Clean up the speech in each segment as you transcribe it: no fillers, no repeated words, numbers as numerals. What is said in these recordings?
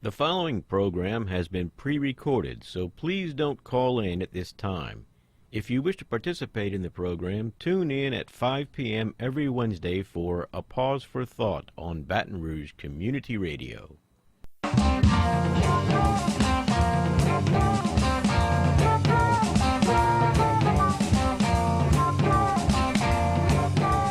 The following program has been pre-recorded, so please don't call in at this time. If you wish to participate in the program, tune in at 5 p.m. every Wednesday for A Pause for Thought on Baton Rouge Community Radio.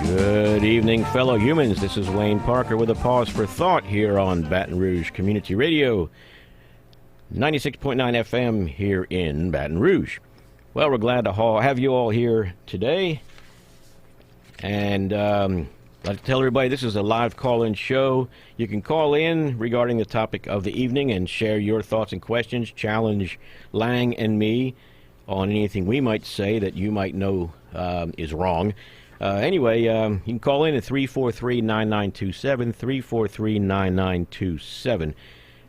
Good evening, fellow humans. This is Wayne Parker with A Pause for Thought here on Baton Rouge Community Radio, 96.9 FM here in Baton Rouge. Well, we're glad to have you all here today. And I'd like to tell everybody this is a live call-in show. You can call in regarding the topic of the evening and share your thoughts and questions, challenge Lang and me on anything we might say that you might know is wrong. Anyway, you can call in at 343-9927, 343-9927.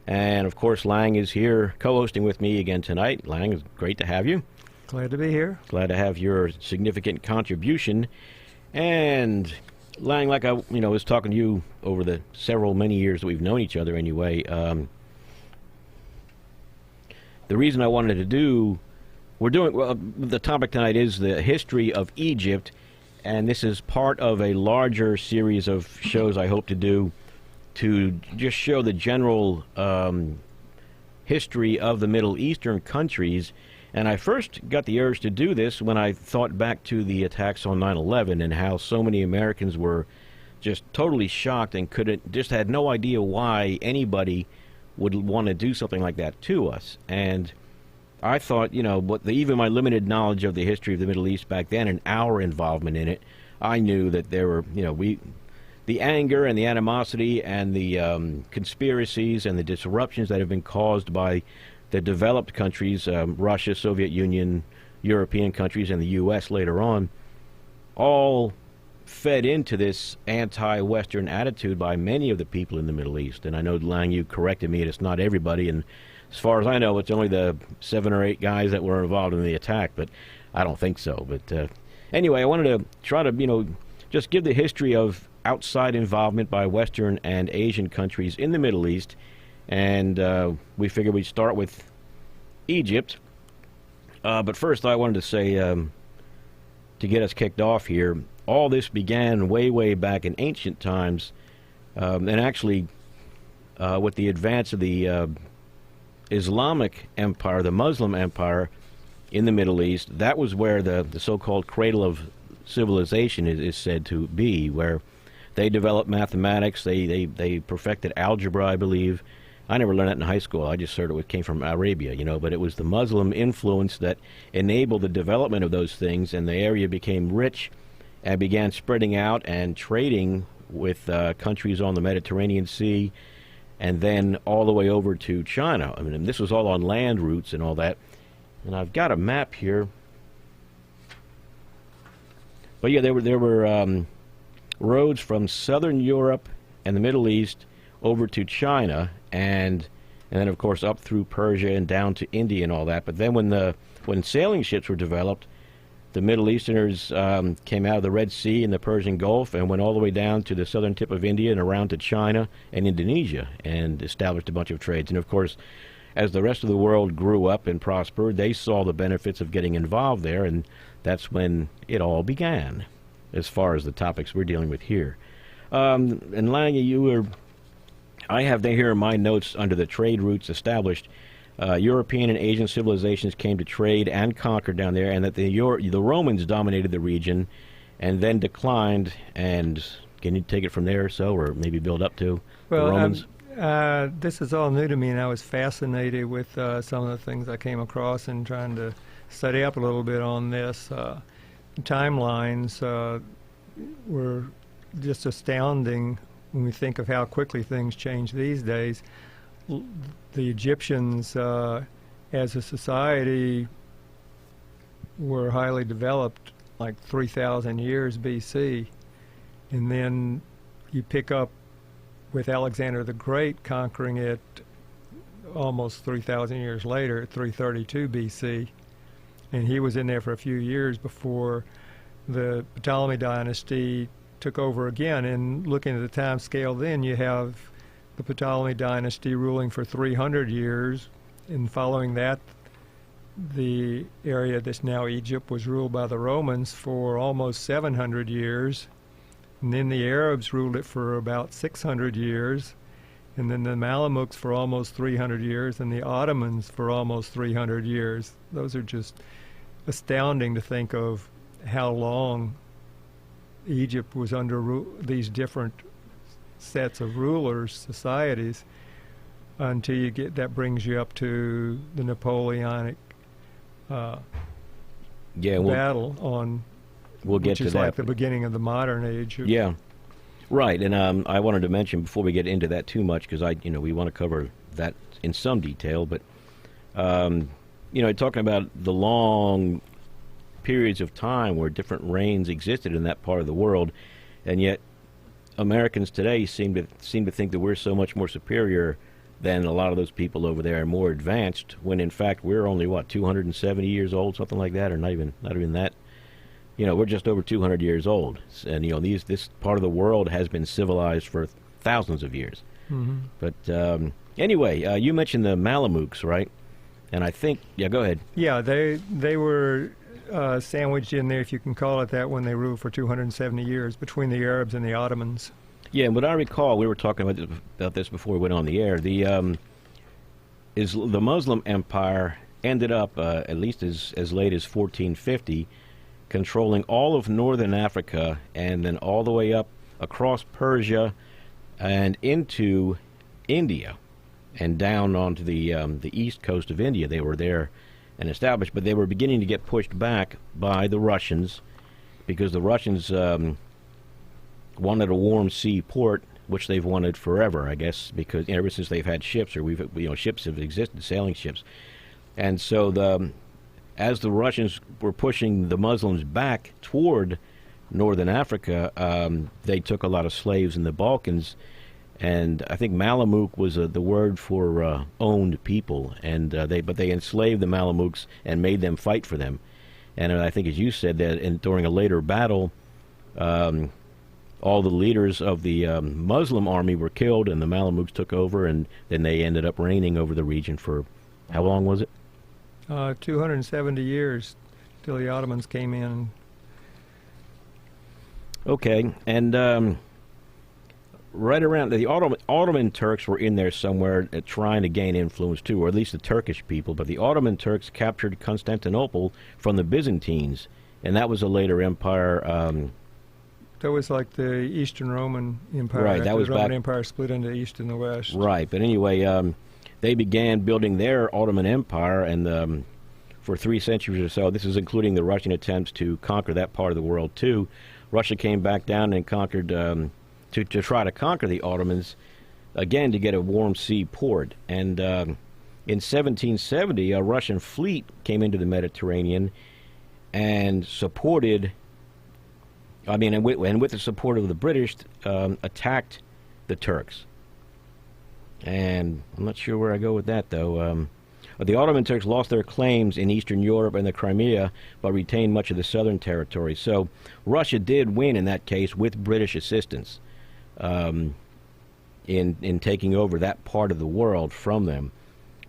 And, of course, Lang is here co-hosting with me again tonight. Lang, it's great to have you. Glad to be here. Glad to have your significant contribution. And, Lang, like I was talking to you over the many years that we've known each other anyway, the reason I wanted to the topic tonight is the history of Egypt. And this is part of a larger series of shows I hope to do to just show the general history of the Middle Eastern countries. And I first got the urge to do this when I thought back to the attacks on 9/11 and how so many Americans were just totally shocked and had no idea why anybody would want to do something like that to us. And I thought, even my limited knowledge of the history of the Middle East back then and our involvement in it, I knew that there were, the anger and the animosity and the conspiracies and the disruptions that have been caused by the developed countries, Russia, Soviet Union, European countries, and the U.S. later on, all fed into this anti-Western attitude by many of the people in the Middle East. And I know, Lang, you corrected me, it's not everybody, and as far as I know, it's only the 7 or 8 guys that were involved in the attack, but I don't think so. But anyway, I wanted to try to, just give the history of outside involvement by Western and Asian countries in the Middle East. And we figured we'd start with Egypt. But first, I wanted to say, to get us kicked off here, all this began way, way back in ancient times, and actually with the advance of the Islamic Empire, the Muslim Empire in the Middle East. That was where the so-called cradle of civilization is said to be, where they developed mathematics, they perfected algebra, I believe. I never learned that in high school. I just heard it came from Arabia, but it was the Muslim influence that enabled the development of those things, and the area became rich and began spreading out and trading with countries on the Mediterranean Sea, and then all the way over to China. I mean, this was all on land routes and all that. And I've got a map here. But yeah, there were roads from southern Europe and the Middle East over to China, and then of course up through Persia and down to India and all that. But then when sailing ships were developed, the Middle Easterners came out of the Red Sea and the Persian Gulf and went all the way down to the southern tip of India and around to China and Indonesia and established a bunch of trades. And of course, as the rest of the world grew up and prospered, they saw the benefits of getting involved there, and that's when it all began, as far as the topics we're dealing with here. And Lang, I have here in my notes under the trade routes established, European and Asian civilizations came to trade and conquer down there, and that the Romans dominated the region and then declined. And can you take it from there, or maybe build up to the Romans? This is all new to me, and I was fascinated with some of the things I came across and trying to study up a little bit on this. Timelines were just astounding when we think of how quickly things change these days. The Egyptians, as a society, were highly developed like 3,000 years BC. And then you pick up with Alexander the Great conquering it almost 3,000 years later, 332 BC. And he was in there for a few years before the Ptolemy dynasty took over again. And looking at the time scale then, you have the Ptolemy dynasty ruling for 300 years. And following that, the area that's now Egypt was ruled by the Romans for almost 700 years. And then the Arabs ruled it for about 600 years. And then the Mamelukes for almost 300 years, and the Ottomans for almost 300 years. Those are just astounding to think of how long Egypt was under these different sets of rulers, societies, until you get that brings you up to the Napoleonic battle on. We'll get which to is that. like the beginning of the modern age. Yeah, right. And I wanted to mention before we get into that too much, because we want to cover that in some detail. But talking about the long periods of time where different reigns existed in that part of the world, and yet Americans today seem to think that we're so much more superior than a lot of those people over there, and more advanced. When in fact we're only 270 years old, something like that, or not even that. We're just over 200 years old, and this part of the world has been civilized for thousands of years. Mm-hmm. But anyway, you mentioned the Mamelukes, right? And I think, go ahead. Yeah, they were sandwiched in there, if you can call it that, when they ruled for 270 years between the Arabs and the Ottomans. Yeah, and what I recall, we were talking about this before we went on the air. The Muslim Empire ended up, at least as late as 1450. Controlling all of northern Africa, and then all the way up across Persia and into India and down onto the east coast of India. They were there and established, but they were beginning to get pushed back by the Russians, because the Russians wanted a warm sea port, which they've wanted forever, I guess, because ever since they've had ships, or ships have existed, sailing ships. And so as the Russians were pushing the Muslims back toward northern Africa, they took a lot of slaves in the Balkans, and I think Malamuk was the word for owned people, and they enslaved the Malamukes and made them fight for them. And I think, as you said, that during a later battle, all the leaders of the Muslim army were killed, and the Malamukes took over, and then they ended up reigning over the region for, how long was it? 270 years till the Ottomans came in. Okay, and right around the Ottoman Turks were in there somewhere trying to gain influence too, or at least the Turkish people. But the Ottoman Turks captured Constantinople from the Byzantines, and that was a later empire. That was like the Eastern Roman Empire. Right, that was the Roman Empire split into the East and the West. Right, but anyway, they began building their Ottoman Empire, and for 3 centuries or so, this is including the Russian attempts to conquer that part of the world too. Russia came back down and conquered, to try to conquer the Ottomans, again to get a warm sea port. And in 1770, a Russian fleet came into the Mediterranean and supported, and with the support of the British, attacked the Turks. And I'm not sure where I go with that, though. The Ottoman Turks lost their claims in Eastern Europe and the Crimea, but retained much of the southern territory. So Russia did win in that case with British assistance in taking over that part of the world from them.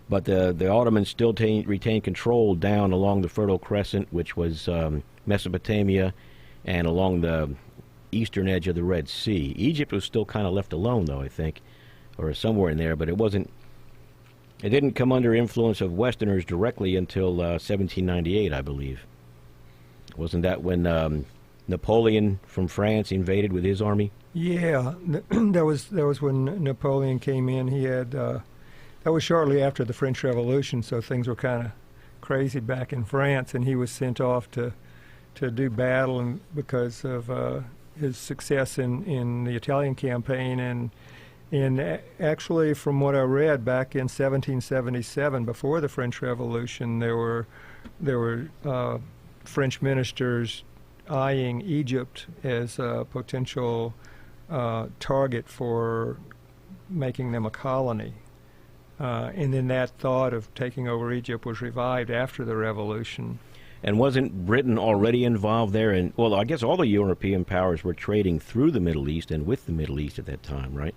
But the Ottomans still retained control down along the Fertile Crescent, which was Mesopotamia, and along the eastern edge of the Red Sea. Egypt was still kind of left alone, though, I think, or somewhere in there, but it didn't come under influence of Westerners directly until 1798, I believe. Wasn't that when Napoleon from France invaded with his army? Yeah, that was when Napoleon came in. He had that was shortly after the French Revolution, so things were kind of crazy back in France, and he was sent off to do battle, and because of his success in the Italian campaign. And actually, from what I read, back in 1777, before the French Revolution, there were French ministers eyeing Egypt as a potential target for making them a colony. And then that thought of taking over Egypt was revived after the Revolution. And wasn't Britain already involved there? And well, I guess all the European powers were trading through the Middle East and with the Middle East at that time, right?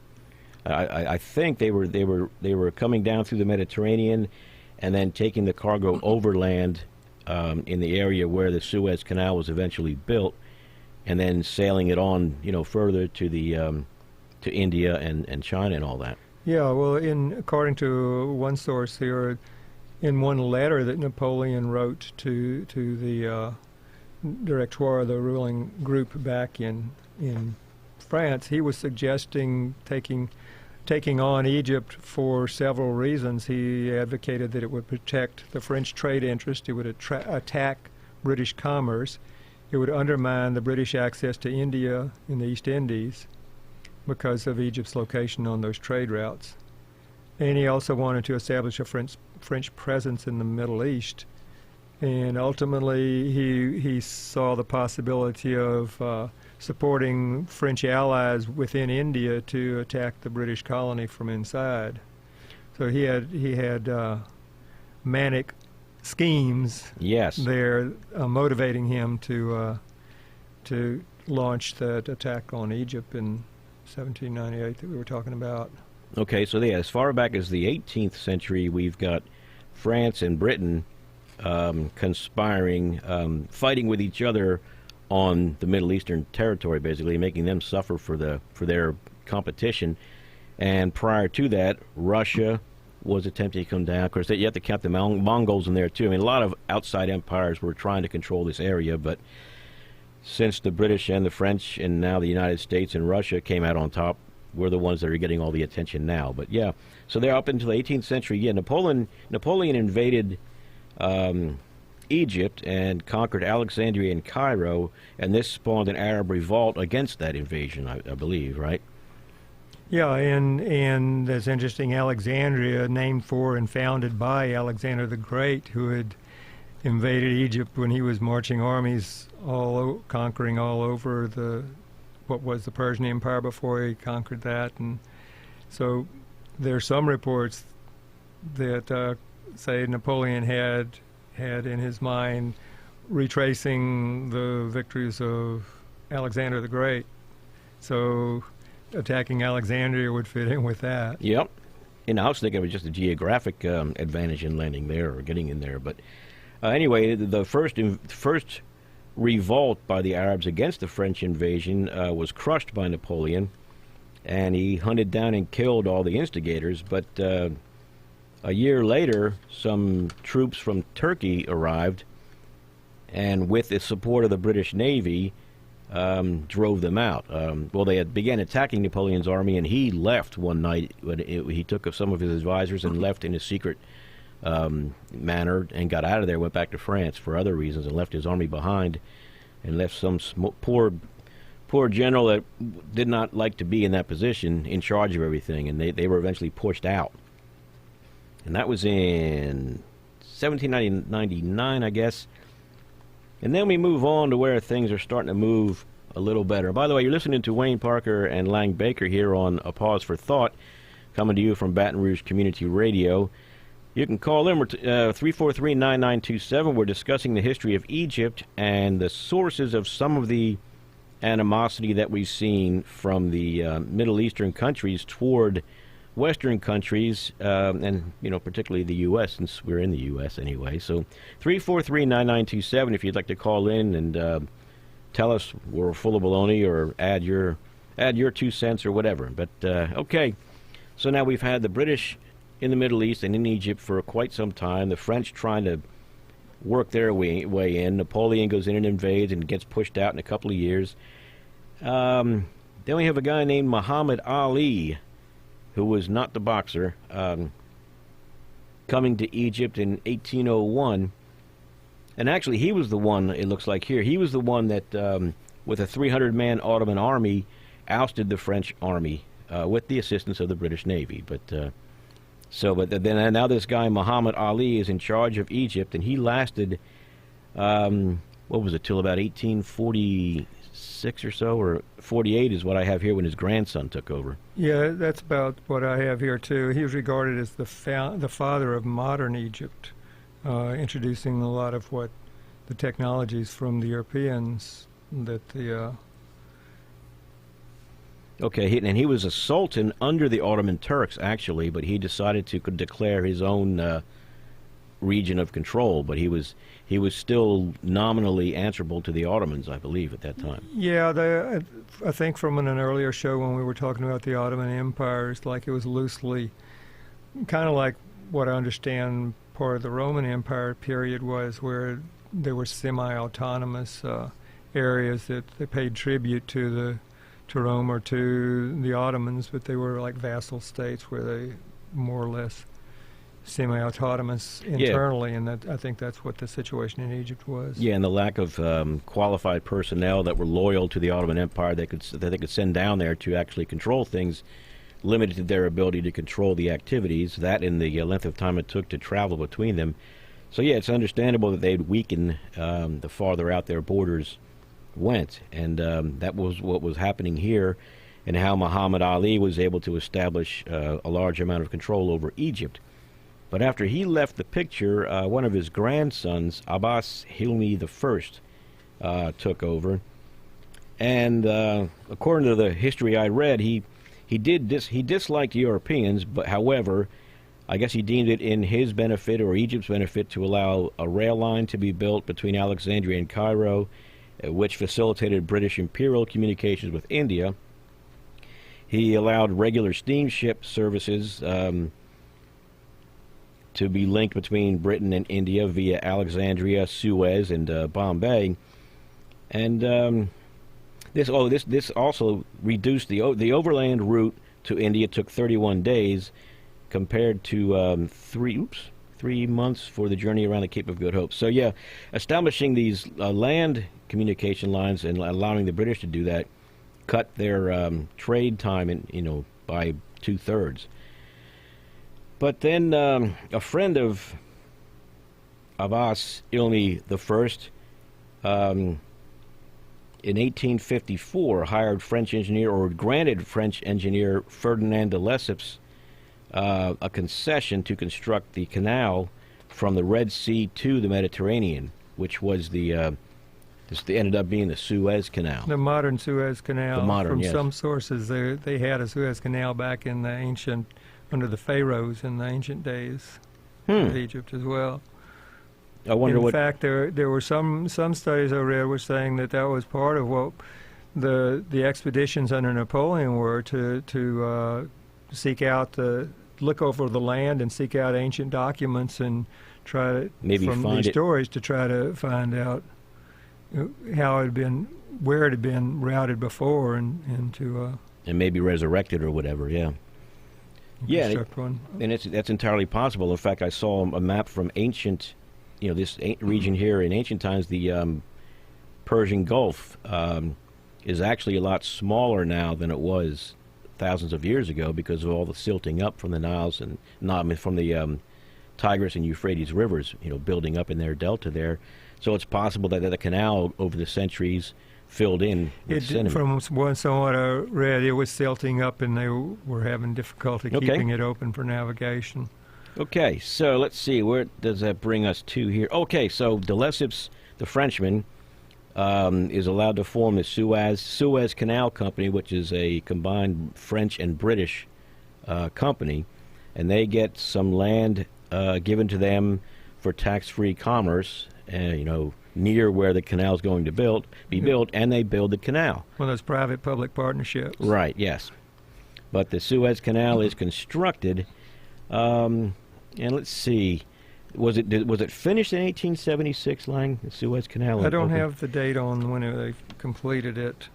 I think they were coming down through the Mediterranean, and then taking the cargo overland in the area where the Suez Canal was eventually built, and then sailing it on, further to the to India and China and all that. Yeah, well, according to one source here, in one letter that Napoleon wrote to the Directoire, the ruling group back in France, he was suggesting taking on Egypt for several reasons. He advocated that it would protect the French trade interest, it would attack British commerce, it would undermine the British access to India in the East Indies because of Egypt's location on those trade routes. And he also wanted to establish a French presence in the Middle East. And ultimately, he saw the possibility of supporting French allies within India to attack the British colony from inside. So he had manic schemes. Yes. There, motivating him to launch that attack on Egypt in 1798 that we were talking about. Okay, so as far back as the 18th century, we've got France and Britain conspiring, fighting with each other on the Middle Eastern territory, basically making them suffer for their competition. And prior to that, Russia was attempting to come down. Of course, you have to count the Mongols in there too. I mean, a lot of outside empires were trying to control this area, but since the British and the French and now the United States and Russia came out on top, we're the ones that are getting all the attention now. But yeah, so they're up into the 18th century. Yeah, Napoleon invaded Egypt and conquered Alexandria and Cairo, and this spawned an Arab revolt against that invasion, I believe, right? Yeah, and that's interesting. Alexandria, named for and founded by Alexander the Great, who had invaded Egypt when he was marching armies conquering all over what was the Persian Empire before he conquered that. And so there are some reports that say Napoleon had in his mind retracing the victories of Alexander the Great. So attacking Alexandria would fit in with that. Yep. And I was thinking it was just a geographic advantage in landing there or getting in there. But anyway, the first revolt by the Arabs against the French invasion was crushed by Napoleon, and he hunted down and killed all the instigators. But a year later, some troops from Turkey arrived, and with the support of the British Navy, drove them out. Well, they had began attacking Napoleon's army, and he left one night. He took some of his advisors and left in a secret manner and got out of there, went back to France for other reasons, and left his army behind, and left some poor general that did not like to be in that position in charge of everything, and they were eventually pushed out. And that was in 1799, I guess. And then we move on to where things are starting to move a little better. By the way, you're listening to Wayne Parker and Lang Baker here on A Pause for Thought, coming to you from Baton Rouge Community Radio. You can call in. We're 343-9927. We're discussing the history of Egypt and the sources of some of the animosity that we've seen from the Middle Eastern countries toward Western countries, and particularly the U.S., since we're in the U.S. anyway. So 343-9927 if you'd like to call in and tell us we're full of baloney or add your 2 cents or whatever. But okay, so now we've had the British in the Middle East and in Egypt for quite some time. The French trying to work their way in. Napoleon goes in and invades and gets pushed out in a couple of years. Then we have a guy named Muhammad Ali, who was not the boxer, coming to Egypt in 1801. And actually, he was the one, it looks like here, he was the one that, with a 300-man Ottoman army, ousted the French army with the assistance of the British Navy. But then now this guy, Muhammad Ali, is in charge of Egypt, and he lasted, what was it, till about 1846 or so, or 48 is what I have here when his grandson took over. Yeah, that's about what I have here too. He was regarded as the father of modern Egypt, introducing a lot of what the technologies from the Europeans that the Okay, and he was a sultan under the Ottoman Turks, actually, but he decided to declare his own region of control. But he was still nominally answerable to the Ottomans, I believe, at that time. Yeah, I think from an earlier show when we were talking about the Ottoman Empire, it's like it was loosely, kind of like what I understand part of the Roman Empire period was, where there were semi-autonomous areas that they paid tribute to Rome or to the Ottomans, but they were like vassal states where they more or less semi-autonomous internally, and I think that's what the situation in Egypt was. Yeah, and the lack of qualified personnel that were loyal to the Ottoman Empire that they could send down there to actually control things limited their ability to control the activities. That and the length of time it took to travel between them. So yeah, it's understandable that they'd weaken the farther out their borders went, and that was what was happening here, and how Muhammad Ali was able to establish a large amount of control over Egypt. But after he left the picture, one of his grandsons, Abbas Hilmi I, took over. And according to the history I read, he disliked Europeans, but however, I guess he deemed it in his benefit or Egypt's benefit to allow a rail line to be built between Alexandria and Cairo, which facilitated British imperial communications with India. He allowed regular steamship services to be linked between Britain and India via Alexandria, Suez, and Bombay, and this also reduced the overland route to India. Took 31 days, compared to 3 months for the journey around the Cape of Good Hope. So yeah, establishing these land communication lines and allowing the British to do that cut their trade time by 2/3. But then a friend of Abbas Hilmi I, in 1854, hired French engineer, or granted French engineer Ferdinand de Lesseps a concession to construct the canal from the Red Sea to the Mediterranean, which was this ended up being the Suez Canal. The modern Suez Canal. Yes. Some sources, they had a Suez Canal back in the ancient, under the pharaohs in the ancient days of Egypt as well. I wonder in fact, there were some studies I read were saying that was part of what the expeditions under Napoleon were to seek out look over the land and seek out ancient documents and try to from these stories to try to find out how it had been, where it had been routed before, and maybe resurrected or whatever. Yeah. Yeah, and that's entirely possible. In fact, I saw a map from ancient, this region here in ancient times. The Persian Gulf is actually a lot smaller now than it was thousands of years ago because of all the silting up from the Niles and from the Tigris and Euphrates rivers, building up in their delta there. So it's possible that the canal over the centuries filled in with sediment. From somewhat I read, it was silting up, and they were having difficulty keeping it open for navigation. Okay, so let's see, where does that bring us to here? Okay, so de Lesseps, the Frenchman, is allowed to form the Suez Canal Company, which is a combined French and British company, and they get some land given to them for tax-free commerce, near where the canal is going to be built, and they build the canal. Well, those private-public partnerships. Right, yes. But the Suez Canal is constructed, and let's see, was it finished in 1876, Lang, the Suez Canal? I don't have the date on when they completed it.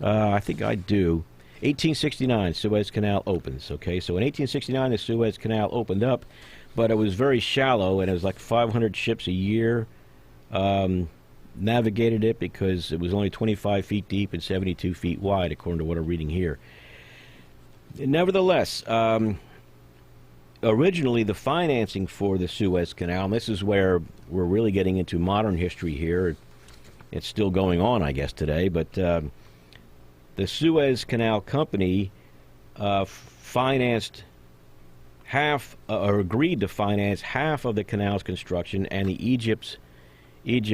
I think I do. 1869, Suez Canal opens, okay? So in 1869, the Suez Canal opened up, but it was very shallow, and it was like 500 ships a year navigated it because it was only 25 feet deep and 72 feet wide, according to what I'm reading here. Nevertheless, originally the financing for the Suez Canal, and this is where we're really getting into modern history here. It's still going on, I guess, today, but the Suez Canal Company financed half, or agreed to finance half of the canal's construction, and the Egypt's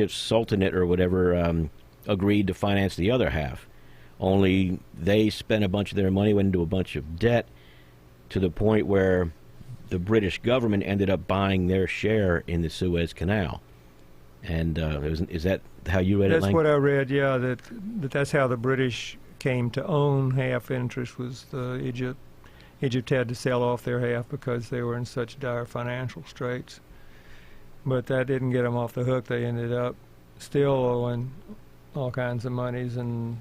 Sultanate or whatever agreed to finance the other half. only they spent a bunch of their money, went into a bunch of debt, to the point where the British government ended up buying their share in the Suez Canal. And is that how you read it, That's Lang? what I read, yeah, that's how the British came to own half interest, was Egypt. Egypt had to sell off their half because they were in such dire financial straits. But that didn't get them off the hook. They ended up still owing all kinds of monies. And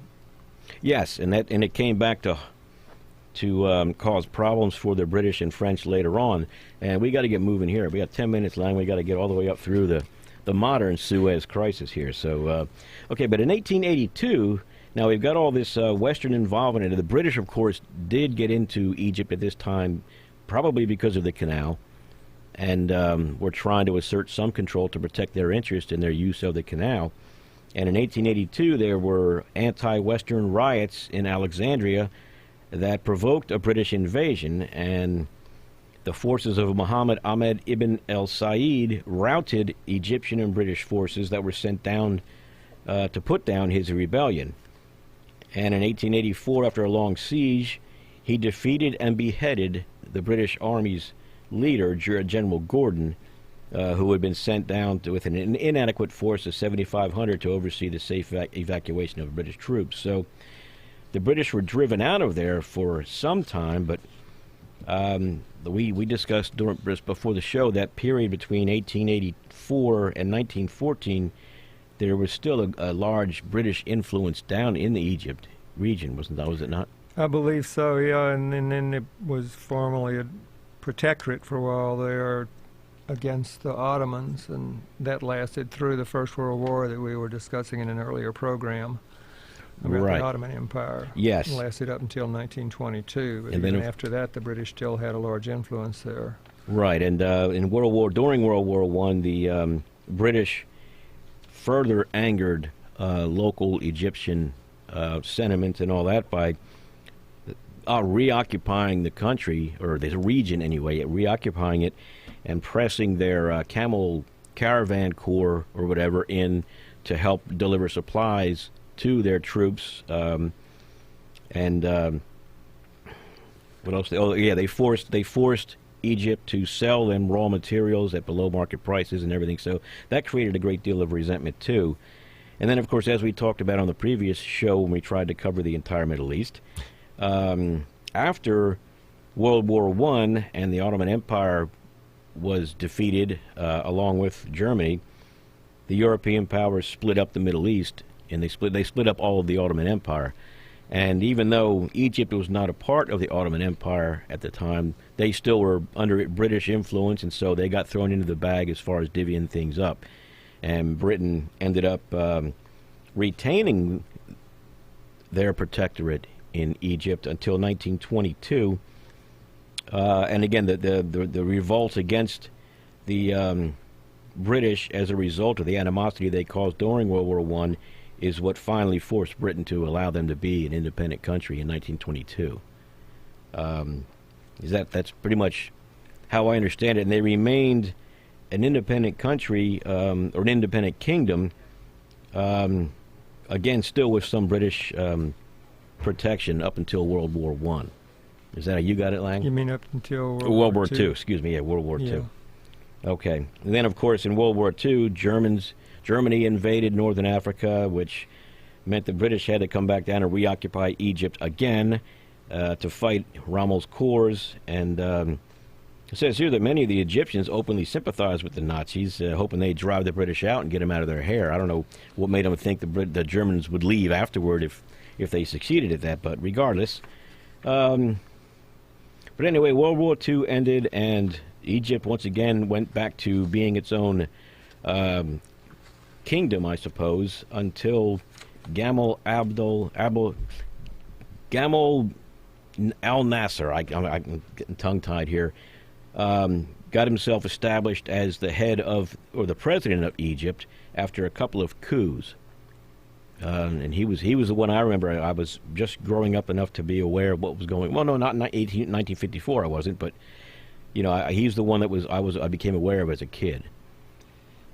Yes, and it came back to cause problems for the British and French later on. And we got to get moving here. We got 10 minutes, Lang. We got to get all the way up through the modern Suez crisis here. So, okay, but in 1882, now we've got all this Western involvement. And the British, of course, did get into Egypt at this time, probably because of the canal, and were trying to assert some control to protect their interest in their use of the canal. And in 1882, there were anti-Western riots in Alexandria that provoked a British invasion, and the forces of Muhammad Ahmed ibn el-Said routed Egyptian and British forces that were sent down to put down his rebellion. And in 1884, after a long siege, he defeated and beheaded the British Army's leader, General Gordon, who had been sent down with an inadequate force of 7,500 to oversee the safe evacuation of British troops. So the British were driven out of there for some time, but we discussed before the show that period between 1884 and 1914, there was still a large British influence down in the Egypt region, was it not? I believe so, yeah. And then it was formerly a protectorate for a while there against the Ottomans, and that lasted through the First World War that we were discussing in an earlier program about Right. the Ottoman Empire. Yes. It lasted up until 1922, but And even then after that, the British still had a large influence there. Right, and during World War I, the British further angered local Egyptian sentiment and all that by reoccupying the country, or the region anyway, reoccupying it and pressing their camel caravan corps or whatever in to help deliver supplies to their troops. What else? They forced Egypt to sell them raw materials at below market prices and everything. So that created a great deal of resentment too. And then, of course, as we talked about on the previous show when we tried to cover the entire Middle East, after World War I and the Ottoman Empire was defeated along with Germany, the European powers split up the Middle East, and they split up all of the Ottoman Empire. And even though Egypt was not a part of the Ottoman Empire at the time, they still were under British influence, and so they got thrown into the bag as far as divvying things up. And Britain ended up retaining their protectorate in Egypt until 1922. And again, the revolt against the British as a result of the animosity they caused during World War I is what finally forced Britain to allow them to be an independent country in 1922. That's pretty much how I understand it. And they remained an independent country, or an independent kingdom, again, still with some British protection up until World War I. Is that how you got it, Lang? You mean up until World War II? Excuse me, yeah, World War II. Okay. And then, of course, in World War II, Germany invaded northern Africa, which meant the British had to come back down and reoccupy Egypt again to fight Rommel's corps. And it says here that many of the Egyptians openly sympathized with the Nazis, hoping they'd drive the British out and get them out of their hair. I don't know what made them think the Germans would leave afterward if they succeeded at that, but regardless. But anyway, World War II ended, and Egypt once again went back to being its own kingdom, I suppose, until Gamal al-Nasser, I'm getting tongue-tied here, got himself established as the head of, or the president of Egypt after a couple of coups. And he was the one I remember. I was just growing up enough to be aware of what was going. Well, no, not in 1954. I wasn't, but he's the one that I became aware of as a kid.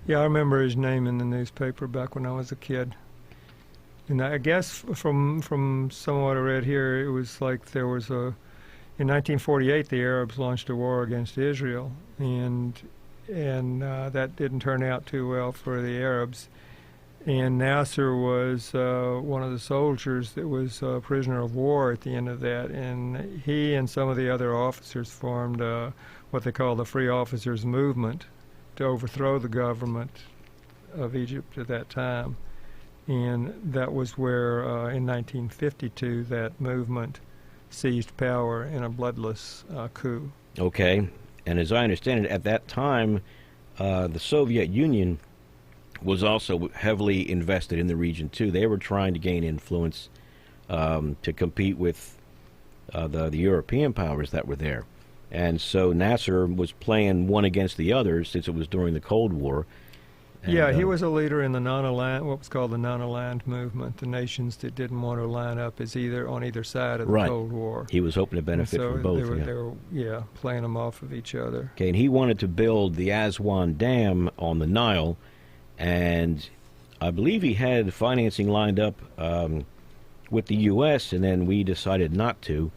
Yeah, I remember his name in the newspaper back when I was a kid. And I guess from somewhat I read here, it was like there was in 1948 the Arabs launched a war against Israel, and that didn't turn out too well for the Arabs. And Nasser was one of the soldiers that was a prisoner of war at the end of that, and he and some of the other officers formed what they call the Free Officers Movement to overthrow the government of Egypt at that time. And that was where, in 1952, that movement seized power in a bloodless coup. Okay. And as I understand it, at that time, the Soviet Union was also heavily invested in the region, too. They were trying to gain influence to compete with the European powers that were there. And so Nasser was playing one against the other since it was during the Cold War. And, yeah, he was a leader in the non-aligned, what was called the non-aligned movement, the nations that didn't want to line up as on either side of the right. Cold War. He was hoping to benefit so from both. They were playing them off of each other. Okay, and he wanted to build the Aswan Dam on the Nile, and I believe he had financing lined up with the U.S., and then we decided not to,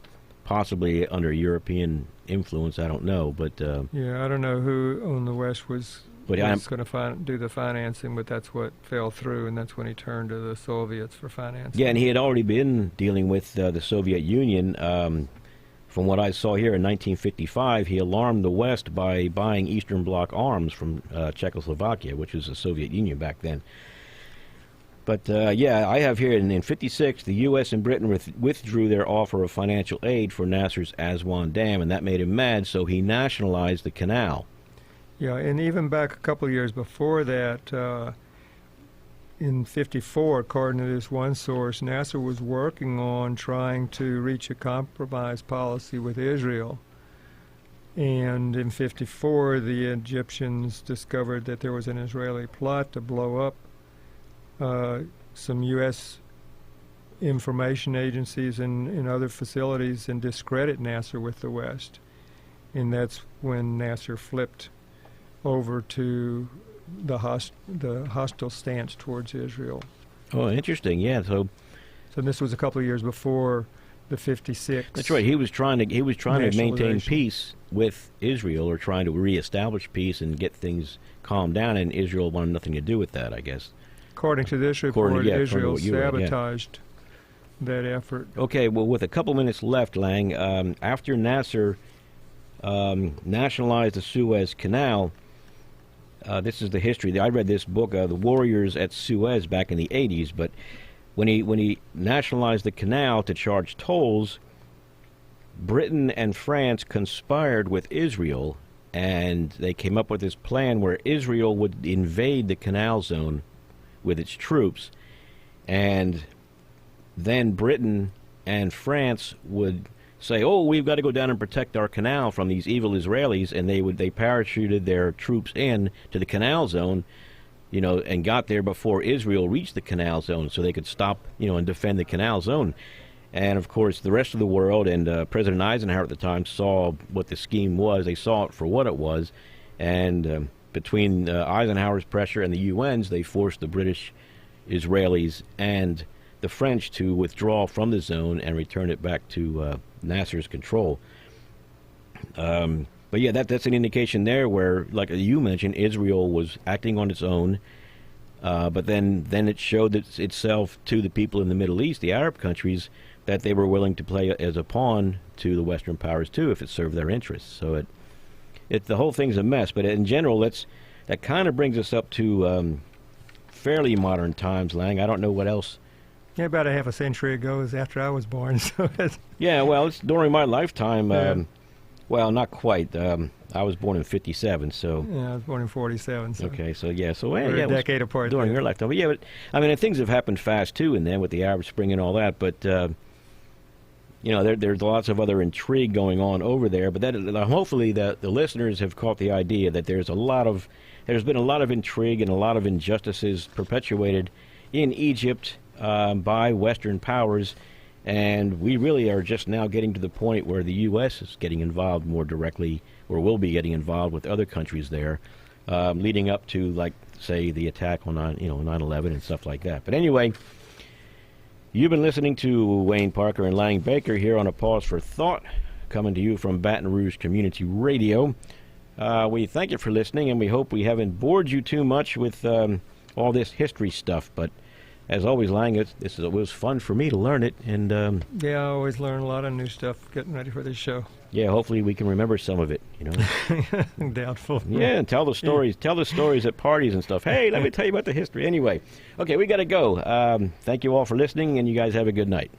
possibly under European influence. I don't know, but yeah, I don't know who on the West was going to do the financing, but that's what fell through, and that's when he turned to the Soviets for financing. Yeah, and he had already been dealing with the Soviet Union. From what I saw here in 1955, he alarmed the West by buying Eastern Bloc arms from Czechoslovakia, which was the Soviet Union back then. But, yeah, I have here in 56, the U.S. and Britain withdrew their offer of financial aid for Nasser's Aswan Dam, and that made him mad, so he nationalized the canal. Yeah, and even back a couple of years before that, in 54, according to this one source, Nasser was working on trying to reach a compromise policy with Israel. And in 54, the Egyptians discovered that there was an Israeli plot to blow up some U.S. information agencies and other facilities and discredit Nasser with the West. And that's when Nasser flipped over to the hostile stance towards Israel. Oh, interesting. Yeah. So this was a couple of years before the 56. That's right. He was trying to maintain peace with Israel, or trying to reestablish peace and get things calmed down. And Israel wanted nothing to do with that, I guess. According to this report, Israel sabotaged that effort. Okay. Well, with a couple minutes left, Lang, after Nasser nationalized the Suez Canal. This is the history. I read this book, The Warriors at Suez, back in the 80s. But when he nationalized the canal to charge tolls, Britain and France conspired with Israel, and they came up with this plan where Israel would invade the canal zone with its troops, and then Britain and France would say, "Oh, we've got to go down and protect our canal from these evil Israelis," and they parachuted their troops in to the canal zone, and got there before Israel reached the canal zone, so they could stop, and defend the canal zone. And of course, the rest of the world and President Eisenhower at the time saw what the scheme was. They saw it for what it was, and between Eisenhower's pressure and the UN's, they forced the British, Israelis, and the French to withdraw from the zone and return it back to Nasser's control. But yeah, that's an indication there where, like you mentioned, Israel was acting on its own, but then it showed itself to the people in the Middle East, the Arab countries, that they were willing to play as a pawn to the Western powers too, if it served their interests. So the whole thing's a mess. But in general, that kind of brings us up to fairly modern times, Lang. I don't know what else. Yeah, about a half a century ago is after I was born. So yeah, well, it's during my lifetime. Yeah. Well, not quite. I was born in 57, so... Yeah, I was born in 47, so... Okay, so yeah, we're a decade apart. During your lifetime. But yeah, things have happened fast, too, and then with the Arab Spring and all that, but, there's lots of other intrigue going on over there, but hopefully the listeners have caught the idea that there's been a lot of intrigue and a lot of injustices perpetuated in Egypt by Western powers, and we really are just now getting to the point where the U.S. is getting involved more directly, or will be getting involved with other countries there, leading up to, like, say, the attack on 9/11 and stuff like that. But anyway, You've been listening to Wayne Parker and Lang Baker here on A Pause for Thought, coming to you from Baton Rouge Community Radio. We thank you for listening, and we hope we haven't bored you too much with all this history stuff. But as always, Lang, it was fun for me to learn it. And yeah, I always learn a lot of new stuff getting ready for this show. yeah, hopefully we can remember some of it. Doubtful. Yeah, and tell the stories. Tell the stories at parties and stuff. Hey, let me tell you about the history. Anyway, okay, we got to go. Thank you all for listening, and you guys have a good night.